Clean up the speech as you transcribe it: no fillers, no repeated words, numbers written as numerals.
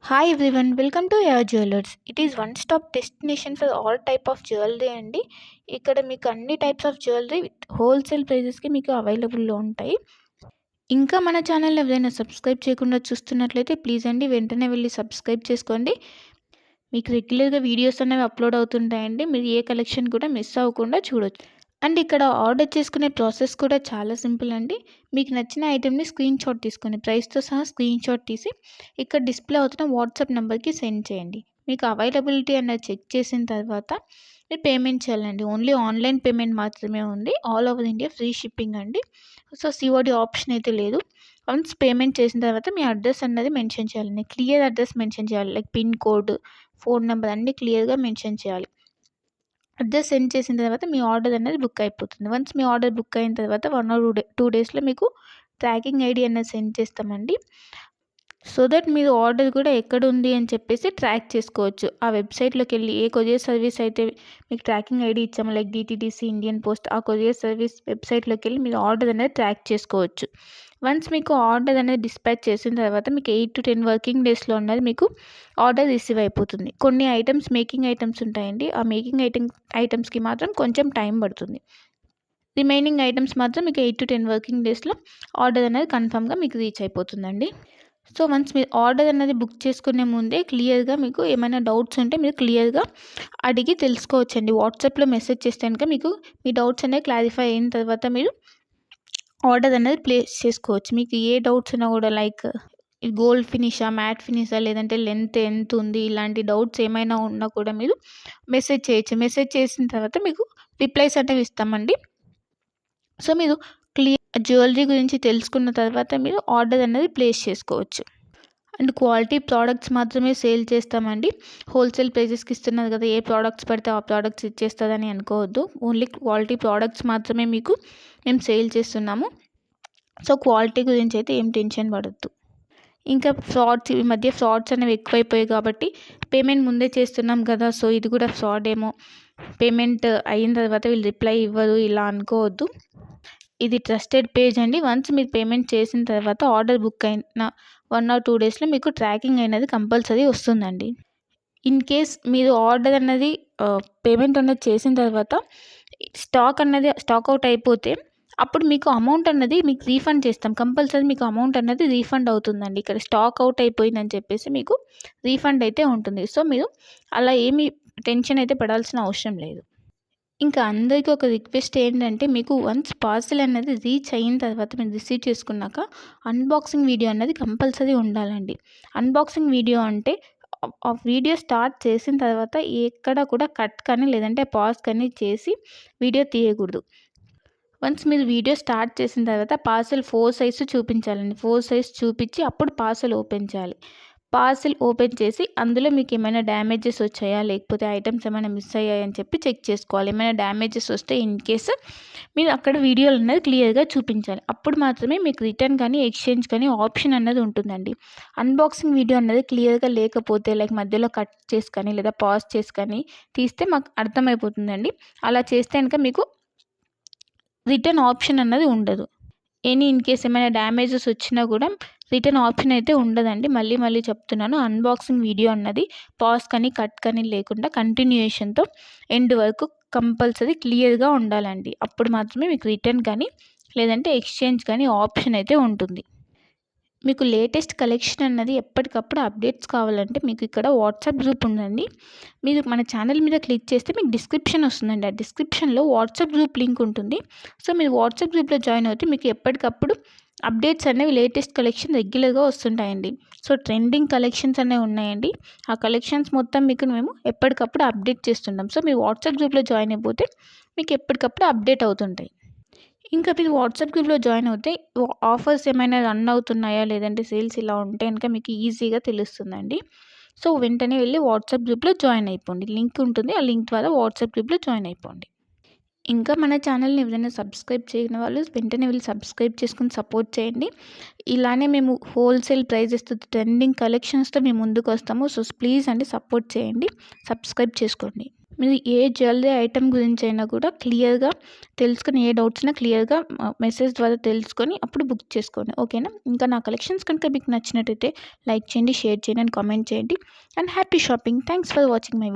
Hi everyone, welcome to your jewellers. It is one stop destination for all type of jewellery అండి. ఇక్కడ మీకు అన్ని types of jewellery with wholesale ప్రైజెస్కి మీకు అవైలబుల్లో ఉంటాయి. ఇంకా మన ఛానల్ ఎవరైనా సబ్స్క్రైబ్ చేయకుండా చూస్తున్నట్లయితే ప్లీజ్ అండి వెంటనే వెళ్ళి సబ్స్క్రైబ్ చేసుకోండి. మీకు రెగ్యులర్గా వీడియోస్ అనేవి అప్లోడ్ అవుతుంటాయండి. మీరు ఏ కలెక్షన్ కూడా మిస్ అవ్వకుండా చూడొచ్చు. అండ్ ఇక్కడ ఆర్డర్ చేసుకునే ప్రాసెస్ కూడా చాలా సింపుల్ అండి. మీకు నచ్చిన ఐటెంని స్క్రీన్ షాట్ తీసుకొని ప్రైస్తో సహా స్క్రీన్ షాట్ తీసి ఇక్కడ డిస్ప్లే అవుతున్న వాట్సాప్ నెంబర్కి సెండ్ చేయండి. మీకు అవైలబిలిటీ అన్నది చెక్ చేసిన తర్వాత మీరు పేమెంట్ చేయాలండి. ఓన్లీ ఆన్లైన్ పేమెంట్ మాత్రమే ఉంది. All over India free shipping అండి. సో సిఓడి ఆప్షన్ అయితే లేదు. వన్స్ పేమెంట్ చేసిన తర్వాత మీ అడ్రస్ అన్నది మెన్షన్ చేయాలండి. క్లియర్ అడ్రస్ మెన్షన్ చేయాలి. Like pin code, phone number అన్నీ క్లియర్గా మెన్షన్ చేయాలి. అడ్రస్ సెండ్ చేసిన తర్వాత మీ ఆర్డర్ అనేది బుక్ అయిపోతుంది. వన్స్ మీ ఆర్డర్ బుక్ అయిన తర్వాత 1 or 2 డేస్లో మీకు ట్రాకింగ్ ఐడి అనేది సెండ్ చేస్తామండి. సో దట్ మీరు ఆర్డర్ కూడా ఎక్కడ ఉంది అని చెప్పేసి ట్రాక్ చేసుకోవచ్చు. ఆ వెబ్సైట్లోకి వెళ్ళి ఏ కొరియర్ సర్వీస్ అయితే మీకు ట్రాకింగ్ ఐడి ఇచ్చామో లైక్ డిటీడీసీ, ఇండియన్ పోస్ట్, ఆ కొరియర్ సర్వీస్ వెబ్సైట్లోకి వెళ్ళి మీరు ఆర్డర్ అనేది ట్రాక్ చేసుకోవచ్చు. వన్స్ మీకు ఆర్డర్ అనేది డిస్పాచ్ చేసిన తర్వాత మీకు 8 to 10 వర్కింగ్ డేస్లో ఉన్నది మీకు ఆర్డర్ రిసీవ్ అయిపోతుంది. కొన్ని ఐటమ్స్ మేకింగ్ ఐటమ్స్ ఉంటాయండి. ఆ మేకింగ్ ఐటమ్స్కి మాత్రం కొంచెం టైం పడుతుంది. రిమైనింగ్ ఐటమ్స్ మాత్రం మీకు 8 to 10 వర్కింగ్ డేస్లో ఆర్డర్ అనేది కన్ఫామ్గా మీకు రీచ్ అయిపోతుందండి. సో వన్స్ మీరు ఆర్డర్ అనేది బుక్ చేసుకునే ముందే క్లియర్గా మీకు ఏమైనా డౌట్స్ ఉంటే మీరు క్లియర్గా అడిగి తెలుసుకోవచ్చండి. వాట్సాప్లో మెసేజ్ చేస్తే కనుక మీకు మీ డౌట్స్ అనేవి క్లారిఫై అయిన తర్వాత మీరు ఆర్డర్ అనేది ప్లేస్ చేసుకోవచ్చు. మీకు ఏ డౌట్స్ ఉన్నా కూడా లైక్ గోల్డ్ ఫినిషా, మ్యాట్ ఫినిషా, లేదంటే లెంత్ ఎంత ఉంది, ఇలాంటి డౌట్స్ ఏమైనా ఉన్నా కూడా మీరు మెసేజ్ చేయొచ్చు. మెసేజ్ చేసిన తర్వాత మీకు రిప్లైస్ అనేవి ఇస్తామండి. సో మీరు జ్యువెలరీ గురించి తెలుసుకున్న తర్వాత మీరు ఆర్డర్ అనేది ప్లేస్ చేసుకోవచ్చు. అండ్ క్వాలిటీ ప్రోడక్ట్స్ మాత్రమే సేల్ చేస్తామండి. హోల్సేల్ ప్రైజెస్కి ఇస్తున్నారు కదా, ఏ ప్రోడక్ట్స్ పడితే ఆ ప్రోడక్ట్స్ ఇచ్చేస్తుందని అనుకోవద్దు. ఓన్లీ క్వాలిటీ ప్రోడక్ట్స్ మాత్రమే మీకు మేము సేల్ చేస్తున్నాము. సో క్వాలిటీ గురించి అయితే ఏం టెన్షన్ పడద్దు. ఇంకా ఈ మధ్య ఫ్రాడ్స్ అనేవి ఎక్కువైపోయాయి కాబట్టి పేమెంట్ ముందే చేస్తున్నాం కదా, సో ఇది కూడా ఫ్రాడ్ ఏమో, పేమెంట్ అయిన తర్వాత వీళ్ళు రిప్లై ఇవ్వరు ఇలా అనుకోవద్దు. ఇది ట్రస్టెడ్ పేజ్ అండి. వన్స్ మీరు పేమెంట్ చేసిన తర్వాత ఆర్డర్ బుక్ అయిన 1 or 2 డేస్లో మీకు ట్రాకింగ్ అనేది కంపల్సరీ వస్తుందండి. ఇన్ కేస్ మీరు ఆర్డర్ అన్నది పేమెంట్ అనేది చేసిన తర్వాత స్టాక్ అవుట్ అయిపోతే అప్పుడు మీకు అమౌంట్ అన్నది మీకు రీఫండ్ చేస్తాం. కంపల్సరీ మీకు అమౌంట్ అన్నది రీఫండ్ అవుతుందండి. ఇక్కడ స్టాక్ అవుట్ అయిపోయిందని చెప్పేసి మీకు రీఫండ్ అయితే ఉంటుంది. సో మీరు అలా ఏమీ టెన్షన్ అయితే పడాల్సిన అవసరం లేదు. ఇంకా అందరికీ ఒక రిక్వెస్ట్ ఏంటంటే, మీకు వన్స్ పార్సెల్ అనేది రీచ్ అయిన తర్వాత మీరు రిసీవ్ చేసుకున్నాక అన్బాక్సింగ్ వీడియో అన్నది కంపల్సరీ ఉండాలండి. అన్బాక్సింగ్ వీడియో అంటే ఆ వీడియో స్టార్ట్ చేసిన తర్వాత ఎక్కడ కూడా కట్ కానీ లేదంటే పాజ్ కానీ చేసి వీడియో తీయకూడదు. వన్స్ మీరు వీడియో స్టార్ట్ చేసిన తర్వాత పార్సెల్ 4 సైజ్ చూపించాలండి. 4 సైజ్ చూపించి అప్పుడు పార్సెల్ ఓపెన్ చేయాలి. పార్సెల్ ఓపెన్ చేసి అందులో మీకు ఏమైనా డ్యామేజెస్ వచ్చాయా, లేకపోతే ఐటమ్స్ ఏమైనా మిస్ అయ్యాయని చెప్పి చెక్ చేసుకోవాలి. ఏమైనా డ్యామేజెస్ వస్తే ఇన్ కేస్ మీరు అక్కడ వీడియోలు అనేది క్లియర్గా చూపించాలి. అప్పుడు మాత్రమే మీకు రిటర్న్ కానీ ఎక్స్చేంజ్ కానీ ఆప్షన్ అన్నది ఉంటుందండి. అన్బాక్సింగ్ వీడియో అన్నది క్లియర్గా లేకపోతే లైక్ మధ్యలో కట్ చేసి కానీ లేదా పాజ్ చేసి కానీ తీస్తే మాకు అర్థమైపోతుందండి. అలా చేస్తే కనుక మీకు రిటర్న్ ఆప్షన్ అన్నది ఉండదు. ఇన్ కేస్ ఏమైనా డ్యామేజెస్ వచ్చినా కూడా రిటర్న్ ఆప్షన్ అయితే ఉండదండి. మళ్ళీ చెప్తున్నాను, అన్బాక్సింగ్ వీడియో అన్నది పాజ్ కానీ కట్ కానీ లేకుండా కంటిన్యూయేషన్తో ఎండ్ వరకు కంపల్సరీ క్లియర్గా ఉండాలండి. అప్పుడు మాత్రమే మీకు రిటర్న్ కానీ లేదంటే ఎక్స్చేంజ్ కానీ ఆప్షన్ అయితే ఉంటుంది. మీకు లేటెస్ట్ కలెక్షన్ అన్నది ఎప్పటికప్పుడు అప్డేట్స్ కావాలంటే మీకు ఇక్కడ వాట్సాప్ గ్రూప్ ఉందండి. మీరు మన ఛానల్ మీద క్లిక్ చేస్తే మీకు డిస్క్రిప్షన్ వస్తుందండి. ఆ డిస్క్రిప్షన్లో వాట్సాప్ గ్రూప్ లింక్ ఉంటుంది. సో మీరు వాట్సాప్ గ్రూప్లో జాయిన్ అవుతే మీకు ఎప్పటికప్పుడు అప్డేట్స్ అనేవి లేటెస్ట్ కలెక్షన్ రెగ్యులర్గా వస్తుంటాయండి. సో ట్రెండింగ్ కలెక్షన్స్ అనేవి ఉన్నాయండి. ఆ కలెక్షన్స్ మొత్తం మీకు మేము ఎప్పటికప్పుడు అప్డేట్ చేస్తుంటాం. సో మీరు వాట్సాప్ గ్రూప్లో జాయిన్ అయిపోతే మీకు ఎప్పటికప్పుడు అప్డేట్ అవుతుంటాయి. ఇంకా మీరు వాట్సాప్ గ్రూప్లో జాయిన్ అవుతే ఆఫర్స్ ఏమైనా రన్ అవుతున్నాయా, లేదంటే సేల్స్ ఇలా ఉంటే కనుక మీకు ఈజీగా తెలుస్తుందండి. సో వెంటనే వెళ్ళి వాట్సాప్ గ్రూప్లో జాయిన్ అయిపోండి. లింక్ ఉంటుంది, ఆ లింక్ ద్వారా వాట్సాప్ గ్రూప్లో జాయిన్ అయిపోండి. ఇంకా మన ఛానల్ని ఎవరైనా సబ్స్క్రైబ్ చేయని వాళ్ళు వెంటనే వెళ్ళి సబ్స్క్రైబ్ చేసుకుని సపోర్ట్ చేయండి. ఇలానే మేము హోల్సేల్ ప్రైజెస్తో ట్రెండింగ్ కలెక్షన్స్తో మేము ముందుకు వస్తాము. సో ప్లీజ్ అండి సపోర్ట్ చేయండి, సబ్స్క్రైబ్ చేసుకోండి. మీరు ఏ జ్యువెలరీ ఐటెమ్ గురించి అయినా కూడా క్లియర్గా తెలుసుకొని, ఏ డౌట్స్ ఉన్నా క్లియర్గా మెసేజ్ ద్వారా తెలుసుకొని అప్పుడు బుక్ చేసుకోండి. ఓకేనా? ఇంకా నా కలెక్షన్స్ కనుక మీకు నచ్చినట్టయితే లైక్ చేయండి, షేర్ చేయండి అండ్ కామెంట్ చేయండి. And happy shopping. Thanks for watching my video.